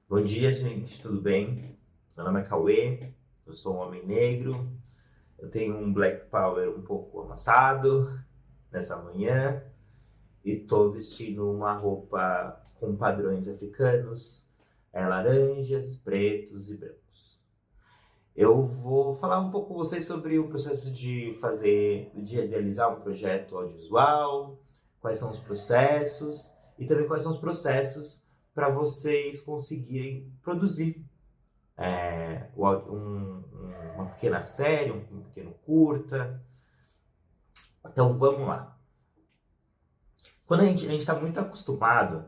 Bom dia, gente, tudo bem? Meu nome é Cauê, eu sou um homem negro, eu tenho um black power um pouco amassado nessa manhã e tô vestindo uma roupa com padrões africanos, laranjas, pretos e brancos. Eu vou falar um pouco com vocês sobre o processo de idealizar um projeto audiovisual, quais são os processos e também quais são os processos para vocês conseguirem produzir uma pequena série, um pequeno curta. Então vamos lá. Quando a gente está muito acostumado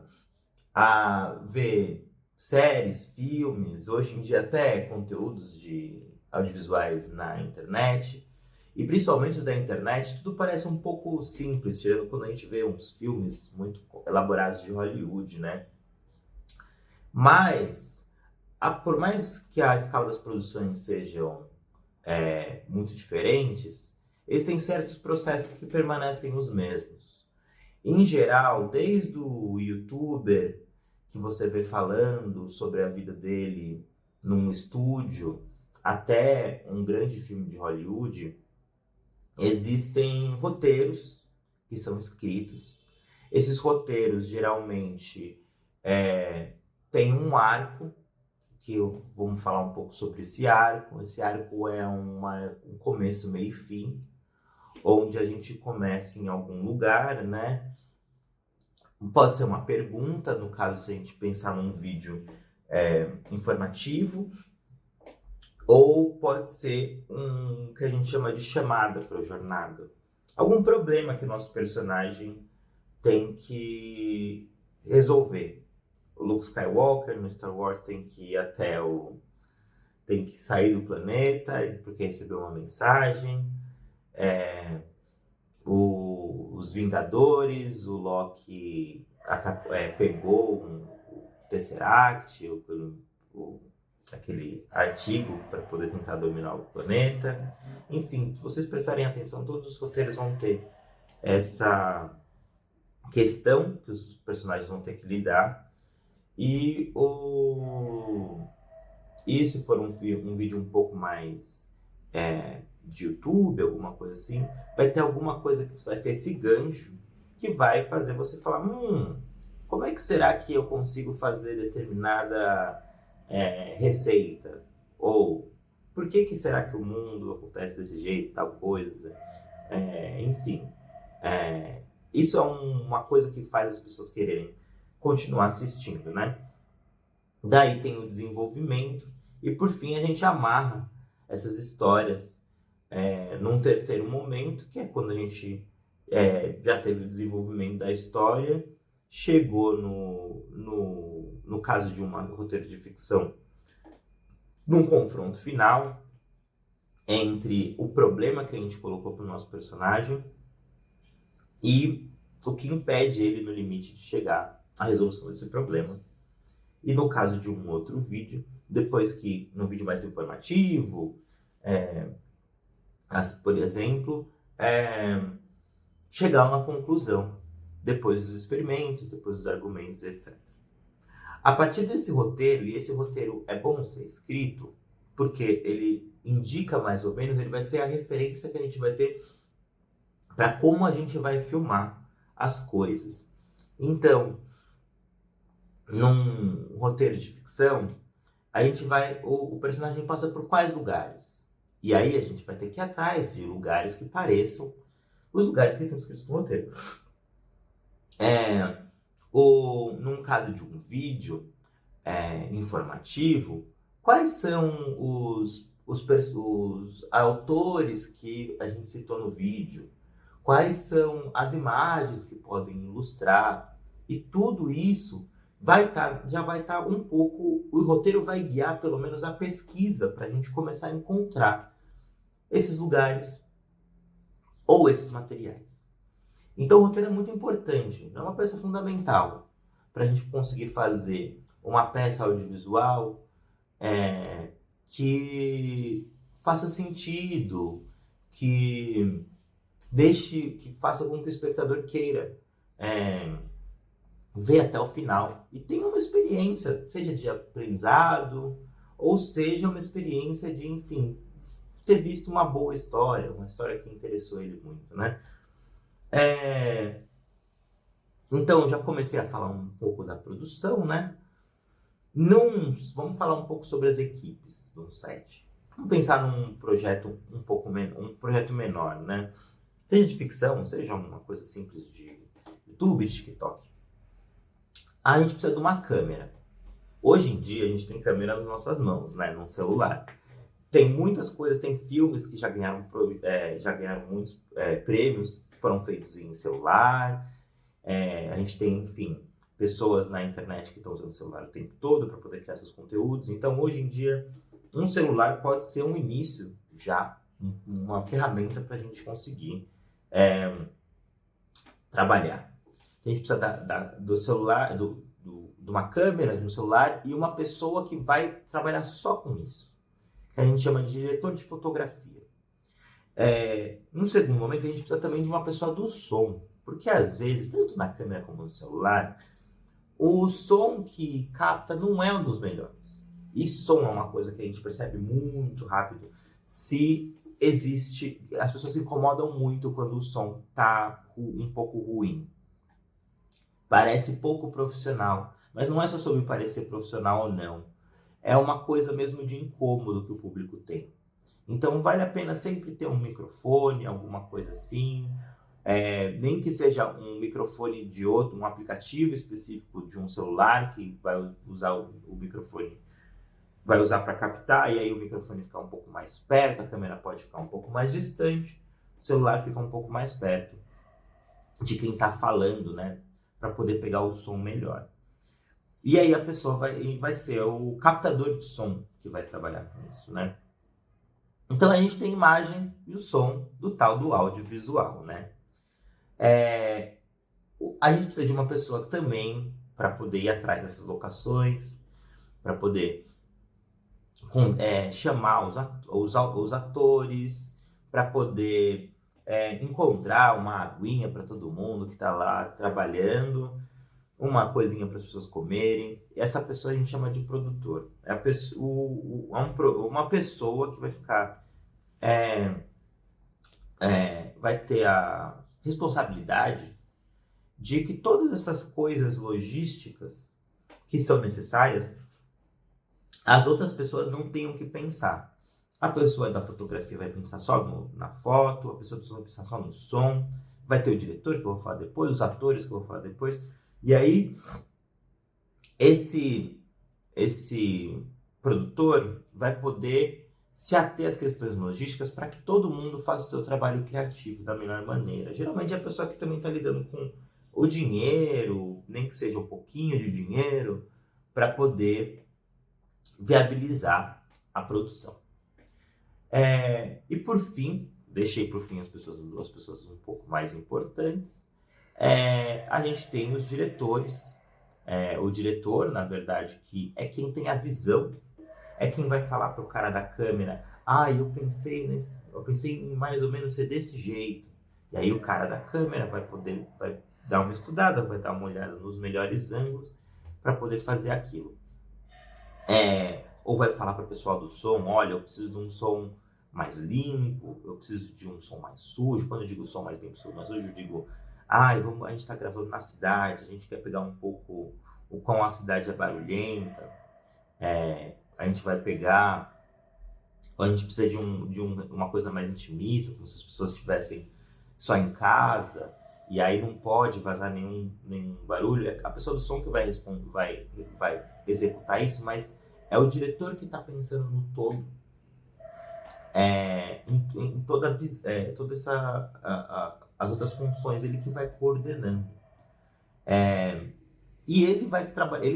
a ver séries, filmes, hoje em dia até conteúdos de audiovisuais na internet, e principalmente os da internet, tudo parece um pouco simples, tirando quando a gente vê uns filmes muito elaborados de Hollywood, né? Mas, por mais que a escala das produções sejam muito diferentes, eles têm certos processos que permanecem os mesmos. Em geral, desde o youtuber que você vê falando sobre a vida dele num estúdio, até um grande filme de Hollywood, existem roteiros que são escritos. Esses roteiros geralmente têm um arco vamos falar um pouco sobre esse arco. Esse arco é um começo, meio e fim, onde a gente começa em algum lugar, né? Pode ser uma pergunta, no caso, se a gente pensar num vídeo informativo, ou pode ser um que a gente chama de chamada para a jornada. Algum problema que o nosso personagem tem que resolver. O Luke Skywalker no Star Wars tem que ir tem que sair do planeta porque recebeu uma mensagem. Os Vingadores, o Loki pegou o Tesseract, aquele artigo para poder tentar dominar o planeta. Enfim, se vocês prestarem atenção, todos os roteiros vão ter essa questão que os personagens vão ter que lidar. E se for um vídeo um pouco mais de YouTube, alguma coisa assim, vai ter alguma coisa que vai ser esse gancho que vai fazer você falar, como é que será que eu consigo fazer determinada receita? Ou por que será que o mundo acontece desse jeito, tal coisa? Enfim, isso é uma coisa que faz as pessoas quererem continuar assistindo, né? Daí tem o desenvolvimento e por fim a gente amarra essas histórias num terceiro momento, que é quando a gente já teve o desenvolvimento da história, chegou no caso de um roteiro de ficção, num confronto final entre o problema que a gente colocou para o nosso personagem e o que impede ele no limite de chegar à resolução desse problema. E no caso de um outro vídeo, depois que, num vídeo mais informativo, por exemplo, chegar a uma conclusão, depois dos experimentos, depois dos argumentos, etc. A partir desse roteiro, e esse roteiro é bom ser escrito, porque ele indica mais ou menos, ele vai ser a referência que a gente vai ter para como a gente vai filmar as coisas. Então, num roteiro de ficção, o personagem passa por quais lugares? E aí a gente vai ter que ir atrás de lugares que pareçam os lugares que estão escritos no roteiro. Num caso de um vídeo informativo, quais são os autores que a gente citou no vídeo? Quais são as imagens que podem ilustrar? E tudo isso já vai estar um pouco, o roteiro vai guiar pelo menos a pesquisa para a gente começar a encontrar esses lugares ou esses materiais. Então o roteiro é muito importante, é uma peça fundamental para a gente conseguir fazer uma peça audiovisual que faça sentido, que faça com que o espectador queira vê até o final e tenha uma experiência, seja de aprendizado, ou seja uma experiência de, enfim, ter visto uma boa história, uma história que interessou ele muito, né? Então, eu já comecei a falar um pouco da produção, né? Vamos falar um pouco sobre as equipes do site. Vamos pensar num projeto um projeto menor, né? Seja de ficção, seja uma coisa simples de YouTube, TikTok. A gente precisa de uma câmera. Hoje em dia, a gente tem câmera nas nossas mãos, né? No celular. Tem muitas coisas, tem filmes que já ganharam muitos prêmios que foram feitos em celular. A gente tem, enfim, pessoas na internet que estão usando o celular o tempo todo para poder criar seus conteúdos. Então, hoje em dia, um celular pode ser um início já, uma ferramenta para a gente conseguir trabalhar. A gente precisa do celular, de uma câmera, de um celular e uma pessoa que vai trabalhar só com isso, que a gente chama de diretor de fotografia. No segundo momento, a gente precisa também de uma pessoa do som, porque às vezes, tanto na câmera como no celular, o som que capta não é um dos melhores. E som é uma coisa que a gente percebe muito rápido se existe... As pessoas se incomodam muito quando o som está um pouco ruim. Parece pouco profissional, mas não é só sobre parecer profissional ou não. É uma coisa mesmo de incômodo que o público tem. Então, vale a pena sempre ter um microfone, alguma coisa assim. Nem que seja um microfone de outro, um aplicativo específico de um celular que vai usar o microfone, vai usar para captar, e aí o microfone fica um pouco mais perto, a câmera pode ficar um pouco mais distante, o celular fica um pouco mais perto de quem está falando, né? Para poder pegar o som melhor. E aí a pessoa vai ser o captador de som que vai trabalhar com isso, né? Então a gente tem a imagem e o som do tal do audiovisual, né? A gente precisa de uma pessoa também para poder ir atrás dessas locações, para poder chamar os atores, para poder encontrar uma aguinha para todo mundo que está lá trabalhando, uma coisinha para as pessoas comerem. Essa pessoa a gente chama de produtor. É uma pessoa que vai ficar... vai ter a responsabilidade de que todas essas coisas logísticas que são necessárias, as outras pessoas não tenham que pensar. A pessoa da fotografia vai pensar só na foto, a pessoa do som vai pensar só no som, vai ter o diretor, que eu vou falar depois, os atores, que eu vou falar depois. E aí, esse produtor vai poder se ater às questões logísticas para que todo mundo faça o seu trabalho criativo da melhor maneira. Geralmente é a pessoa que também está lidando com o dinheiro, nem que seja um pouquinho de dinheiro, para poder viabilizar a produção. E por fim, deixei por fim as pessoas um pouco mais importantes, a gente tem os diretores. O diretor, na verdade, que é quem tem a visão, é quem vai falar para o cara da câmera: eu pensei em mais ou menos ser desse jeito. E aí o cara da câmera vai dar uma estudada, vai dar uma olhada nos melhores ângulos para poder fazer aquilo. Ou vai falar para o pessoal do som: olha, eu preciso de um som mais limpo, eu preciso de um som mais sujo. Quando eu digo som mais limpo, som mais sujo, eu digo: a gente está gravando na cidade, a gente quer pegar um pouco o quão a cidade é barulhenta, a gente vai pegar, ou a gente precisa de uma coisa mais intimista, como se as pessoas estivessem só em casa, e aí não pode vazar nenhum barulho. A pessoa do som que vai executar isso, mas é o diretor que está pensando no todo, em toda as outras funções, ele que vai coordenando. E ele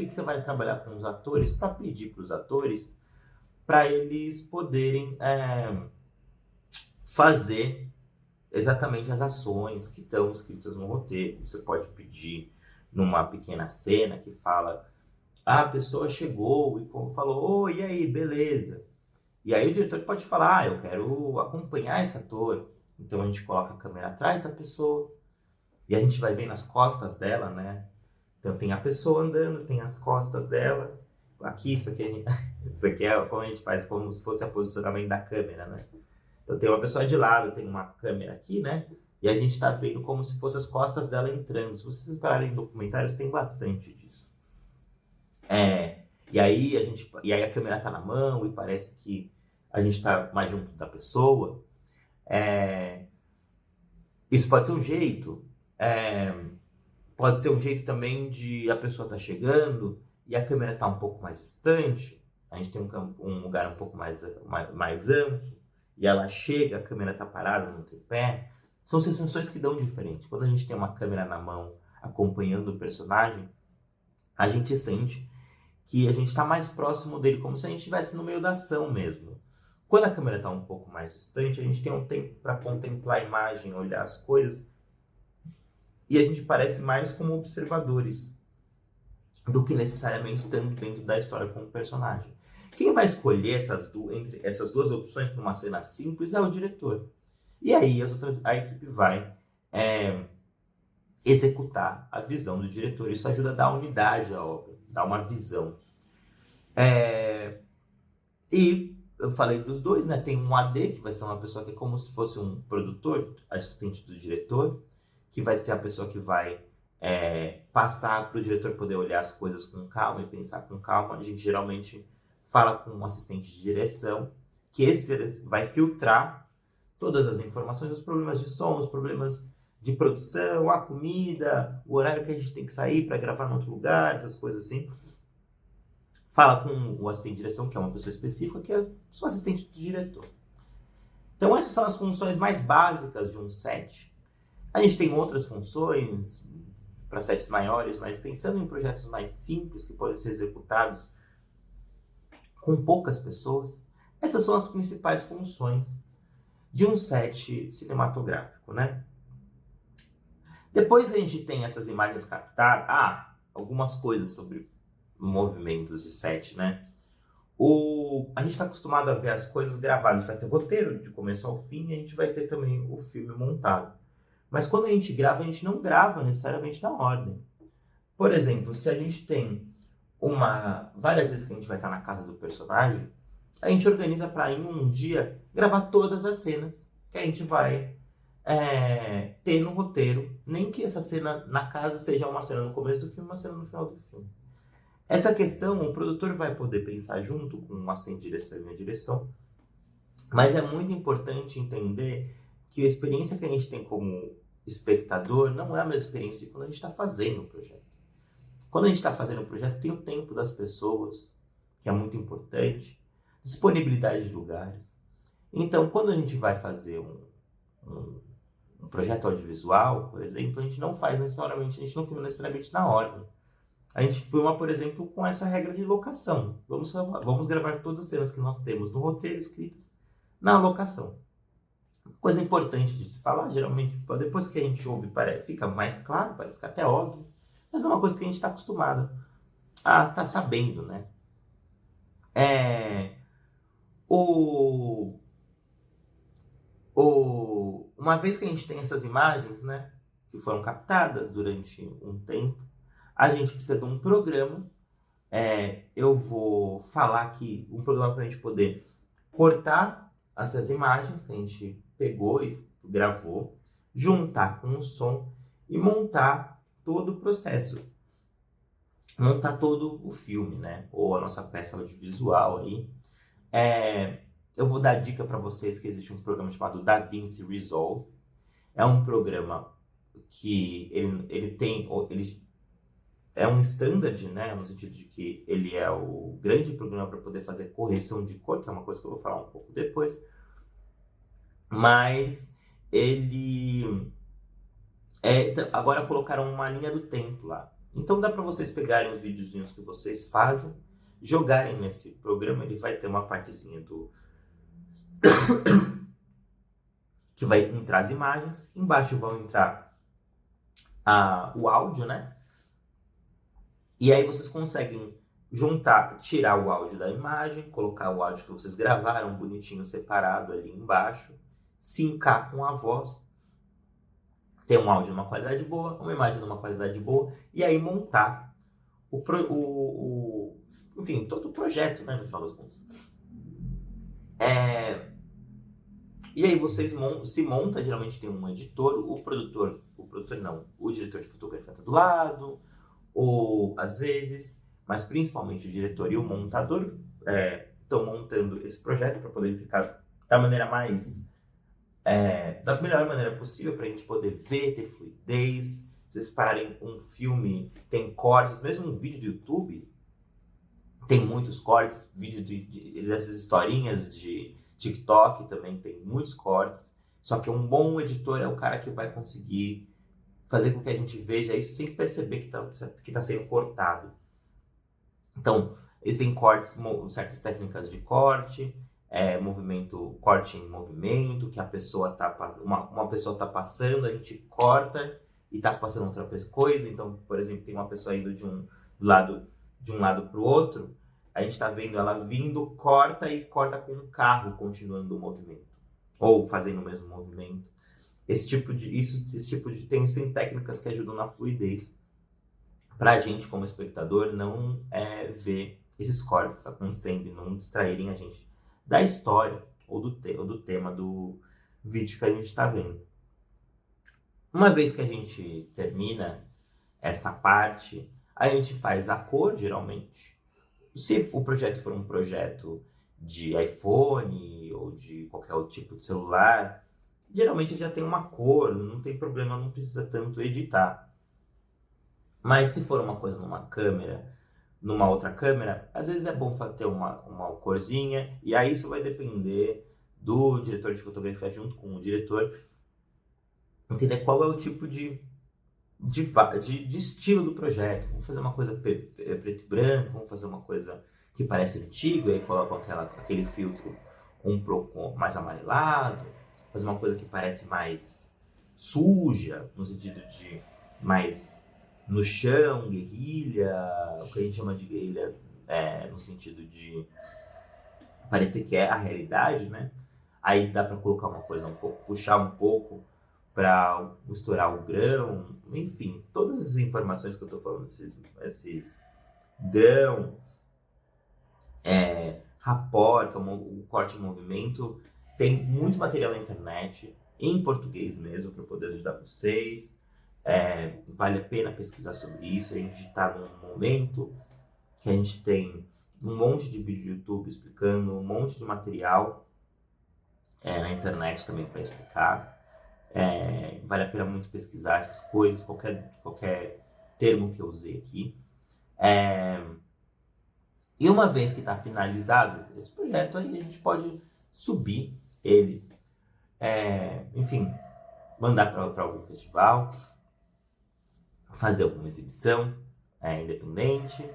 que vai trabalhar com os atores para pedir para os atores para eles poderem fazer exatamente as ações que estão escritas no roteiro. Você pode pedir numa pequena cena que fala: a pessoa chegou e falou: e aí, beleza? E aí o diretor pode falar: eu quero acompanhar esse ator. Então a gente coloca a câmera atrás da pessoa e a gente vai ver nas costas dela, né? Então tem a pessoa andando, tem as costas dela. Aqui, isso aqui, isso aqui é como a gente faz, como se fosse o posicionamento da câmera, né? Então tem uma pessoa de lado, tem uma câmera aqui, né? E a gente está vendo como se fosse as costas dela entrando. Se vocês repararem em documentários, tem bastante disso. E aí a câmera está na mão e parece que a gente está mais junto da pessoa. Isso pode ser um jeito. Pode ser um jeito também de a pessoa estar chegando e a câmera está um pouco mais distante. A gente tem um lugar um pouco mais amplo e ela chega, a câmera está parada no tripé. São sensações que dão diferente. Quando a gente tem uma câmera na mão acompanhando o personagem, a gente sente que a gente está mais próximo dele, como se a gente estivesse no meio da ação mesmo. Quando a câmera está um pouco mais distante, a gente tem um tempo para contemplar a imagem, olhar as coisas, e a gente parece mais como observadores do que necessariamente estando dentro da história como personagem. Quem vai escolher entre essas duas opções para uma cena simples é o diretor. E aí a equipe vai executar a visão do diretor. Isso ajuda a dar unidade à obra, dar uma visão. E eu falei dos dois, né? Tem um AD, que vai ser uma pessoa que é como se fosse um produtor, assistente do diretor, que vai ser a pessoa que vai passar para o diretor poder olhar as coisas com calma e pensar com calma. A gente geralmente fala com um assistente de direção, que esse vai filtrar todas as informações, os problemas de som, os problemas de produção, a comida, o horário que a gente tem que sair para gravar em outro lugar, essas coisas assim. Fala com o assistente de direção, que é uma pessoa específica, que é o assistente do diretor. Então essas são as funções mais básicas de um set. A gente tem outras funções para sets maiores, mas pensando em projetos mais simples, que podem ser executados com poucas pessoas, essas são as principais funções de um set cinematográfico, né? Depois a gente tem essas imagens captadas, algumas coisas sobre movimentos de set, né? A gente está acostumado a ver as coisas gravadas, a gente vai ter roteiro de começo ao fim e a gente vai ter também o filme montado. Mas quando a gente grava, a gente não grava necessariamente na ordem. Por exemplo, se a gente tem várias vezes que a gente vai estar na casa do personagem, a gente organiza para em um dia gravar todas as cenas que a gente vai ter no roteiro, nem que essa cena na casa seja uma cena no começo do filme, uma cena no final do filme. Essa questão, o produtor vai poder pensar junto com o assistente de direção e a direção, mas é muito importante entender que a experiência que a gente tem como espectador não é a mesma experiência de quando a gente está fazendo o projeto. Quando a gente está fazendo o projeto, tem o tempo das pessoas, que é muito importante, disponibilidade de lugares. Então, quando a gente vai fazer um projeto audiovisual, por exemplo, a gente não filma necessariamente na ordem. A gente filma, por exemplo, com essa regra de locação. Vamos gravar todas as cenas que nós temos no roteiro escritas na locação. Coisa importante de se falar, geralmente, depois que a gente ouve, fica mais claro, fica até óbvio, mas é uma coisa que a gente está acostumado a estar sabendo, né? Uma vez que a gente tem essas imagens, né, que foram captadas durante um tempo, a gente precisa de um programa. Eu vou falar aqui um programa para a gente poder cortar essas imagens que a gente pegou e gravou, juntar com o som e montar todo o processo. Montar todo o filme, né? Ou a nossa peça audiovisual aí. Eu vou dar dica para vocês que existe um programa chamado DaVinci Resolve. É um programa que ele é um standard, né? No sentido de que ele é o grande programa para poder fazer correção de cor, que é uma coisa que eu vou falar um pouco depois. Mas ele... agora colocaram uma linha do tempo lá. Então dá para vocês pegarem os videozinhos que vocês fazem, jogarem nesse programa. Ele vai ter uma partezinha que vai entrar as imagens. Embaixo vão entrar o áudio, né? E aí vocês conseguem tirar o áudio da imagem, colocar o áudio que vocês gravaram bonitinho separado ali embaixo, sincar com a voz. ter um áudio de uma qualidade boa, uma imagem de uma qualidade boa, e aí montar enfim, todo o projeto, né, no final das contas. E aí vocês se monta, geralmente tem um editor, o produtor não, o diretor de fotografia tá do lado, ou às vezes, mas principalmente o diretor e o montador estão montando esse projeto para poder ficar da maneira da melhor maneira possível, para a gente poder ver, ter fluidez. Se vocês pararem um filme, tem cortes, mesmo um vídeo do YouTube, tem muitos cortes, vídeos dessas historinhas de TikTok também tem muitos cortes, só que um bom editor é o cara que vai conseguir fazer com que a gente veja isso sem perceber que tá sendo cortado. Então, existem cortes, certas técnicas de corte, corte em movimento, que a pessoa uma pessoa tá passando, a gente corta e tá passando outra coisa. Então, por exemplo, tem uma pessoa indo de um lado para o outro, a gente está vendo ela vindo, corta e corta com um carro continuando o movimento, ou fazendo o mesmo movimento. Tem técnicas que ajudam na fluidez para a gente, como espectador, não ver esses cortes acontecendo e não distraírem a gente da história ou do tema do vídeo que a gente está vendo. Uma vez que a gente termina essa parte, a gente faz a cor, geralmente. Se o projeto for um projeto de iPhone ou de qualquer outro tipo de celular, geralmente já tem uma cor, não tem problema, não precisa tanto editar. Mas se for uma coisa numa outra câmera, às vezes é bom ter uma corzinha, e aí isso vai depender do diretor de fotografia junto com o diretor, entender qual é o tipo de estilo do projeto. Vamos fazer uma coisa preto e branco, vamos fazer uma coisa que parece antiga, e aí colocam aquele filtro um pouco mais amarelado, fazer uma coisa que parece mais suja, no sentido de mais no chão, guerrilha, o que a gente chama de guerrilha no sentido de parecer que é a realidade, né? Aí dá para colocar uma coisa puxar um pouco para estourar o grão, enfim, todas essas informações que eu estou falando, esses grão, rapport, que é o corte em movimento, tem muito material na internet, em português mesmo, para poder ajudar vocês. Vale a pena pesquisar sobre isso. A gente está num momento que a gente tem um monte de vídeo do YouTube explicando, um monte de material na internet também para explicar. Vale a pena muito pesquisar essas coisas, qualquer termo que eu usei aqui. E uma vez que está finalizado esse projeto, aí a gente pode subir ele, enfim, mandar para algum festival, fazer alguma exibição independente,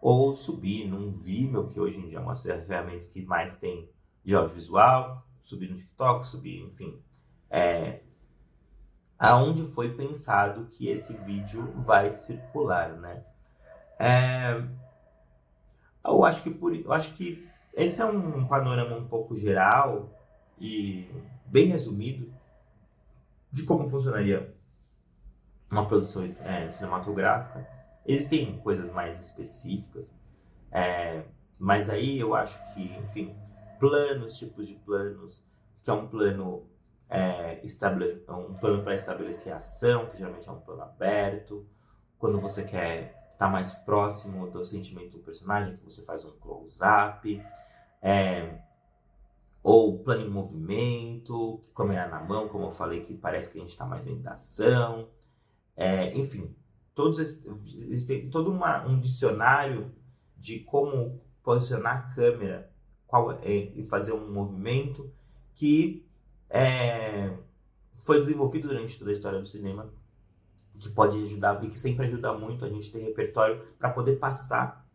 ou subir num Vimeo, que hoje em dia é uma das ferramentas que mais tem de audiovisual, subir no TikTok, enfim, aonde foi pensado que esse vídeo vai circular, né? Eu acho que esse é um panorama um pouco geral e bem resumido de como funcionaria uma produção cinematográfica. Existem coisas mais específicas, mas aí eu acho que, enfim, tipos de planos, que é um plano um plano para estabelecer a ação, que geralmente é um plano aberto. Quando você quer estar mais próximo do sentimento do personagem, que você faz um close-up, ou plano em movimento, câmera na mão, como eu falei, que parece que a gente está mais dentro da ação. Enfim, existe todo um dicionário de como posicionar a câmera e fazer um movimento que foi desenvolvido durante toda a história do cinema, que pode ajudar e que sempre ajuda muito a gente ter repertório para poder passar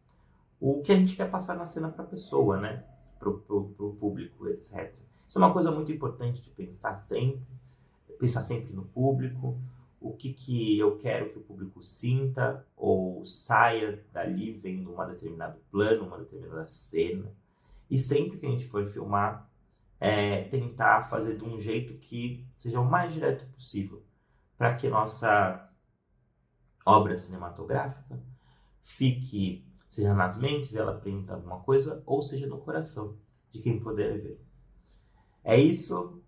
o que a gente quer passar na cena para a pessoa, né? Para o público, etc. Isso é uma coisa muito importante de pensar sempre no público, o que eu quero que o público sinta ou saia dali vendo um determinado plano, uma determinada cena. E sempre que a gente for filmar, tentar fazer de um jeito que seja o mais direto possível, para que nossa obra cinematográfica fique, seja nas mentes, ela aprenda alguma coisa, ou seja no coração de quem puder ver. É isso.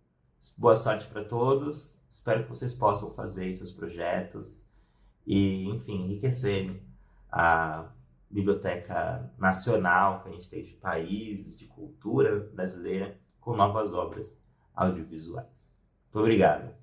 Boa sorte para todos. Espero que vocês possam fazer seus projetos e, enfim, enriquecerem a biblioteca nacional que a gente tem de país, de cultura brasileira, com novas obras audiovisuais. Muito obrigado.